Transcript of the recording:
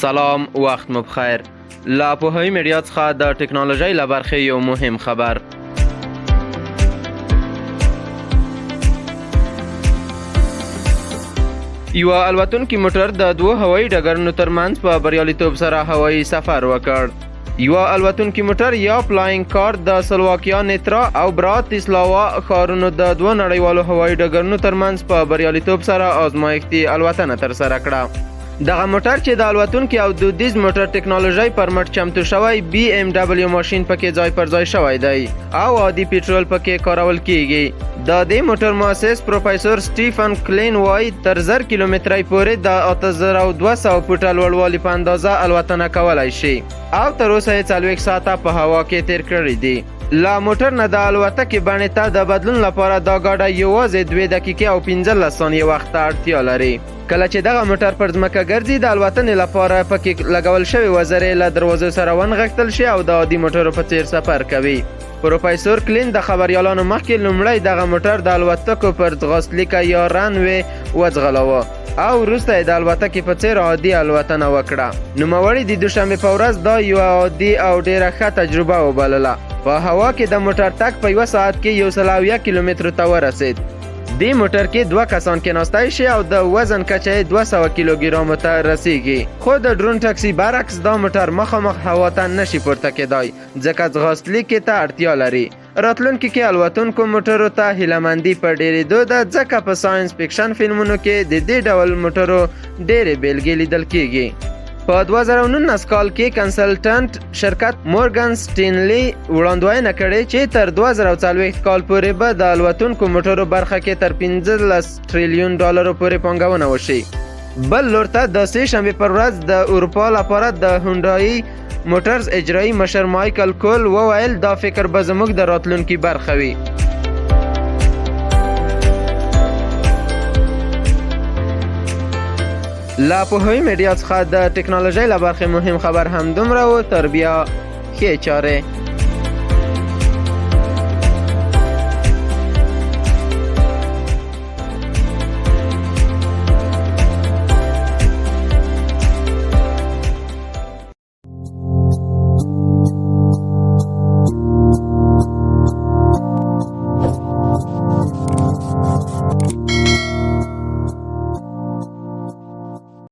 سلام، وخت مو بخیر. له پوهاوي میډیا څخه د ټکنالوژۍ له برخې یو مهم خبر. یو الوتونکی موټر د دوه هوایي ډګرونو ترمنځ په بریالیتوب سره هوایي سفر وکړ. یو الوتونکی موټر یا فلاینګ کار د سلواکیا، نیترا او براتیسلاوا ښارونو د دوه نړیوالو هوایي ډګرونو ترمنځ په بریالیتوب سره آزمایښتي الوتنه ترسره کړه. دغه موټر چې د الوتونکي او دودیز موټر ټکنالوژي پر مټ چمتو شوی BMW ماشین پکې ځای پر ځای شوی دی او عادي پېټرول پکې کارول کیږي. د دې موټر مؤسس پروفیسور سټیفن کلین وایي تر 1000 کیلومترۍ پورې د 8200 فوټه لوړوالي په اندازه الوتنه کولی شي او تر اوسه یې 40 ساعته په هوا کې تیر کړي دي. لا موټر نه د الوتکې بڼې ته د بدلون لپاره دا ګاډی یوازې 2 دقیقې او 15 ثانیې وخت ته اړتیا لري. کله چې دغه موټر پر ځمکه ګرځي د الوتنې لپاره پکې لګول شوی وزرې له دروازو سره ونغښتل شي او د عادي موټرو په څیر سفر کوي. پروفیسور کلین د خبریالانو مخکې لومړی دغه موټر د الوتکو پر ځغاستلیکه یا رنوی وځغلاوه او وروسته یې د الوتکې په څیر عادي الوتنه وکړه. نوموړي د دوشنبې په ورځ دا یوه عادي او ډیره ښه تجربه وبلله. په هوا کې د موټر تګ په 1 ساعت کې 170 کیلومترو ته ورسید. دې موټر کې 2 کسان کېناستی شي او د وزن کچه 200 کیلوګرامو ته رسیږي. خو د ډرون ټاکسي برعکس دا موټر مخامخ هوا ته نشي پورته کېدای ځکه ځغاستلیکې ته اړتیا لري. راتلونکي کې الوتونکو موټرو ته هیلهمندي په ډېرېدو ده ځکه په ساینس فکشن فلمونو کې د دې ډول موټرو ډېرې بیلګې لیدل کېږي. په 2019 کال کې کنسلټنټ شرکت مورګن سټینلی وړاندوینه کړې چې تر 2040 کال پورې به د الوتونکو موټرو برخه کې تر 15 ټریلیون ډالرو پورې پانګونه وشي. بل لور ته د سې شنبې پر ورځ د اروپا لپاره د هونډای موټرز اجرایي مشر مایکل کول وویل دا فکر به زموږ د راتلونکي برخه وي. لا پوهاوي میډیا څخه د ټکنالوژۍ له برخې مهم خبر هم دومره و. تر بیا ښې چارې.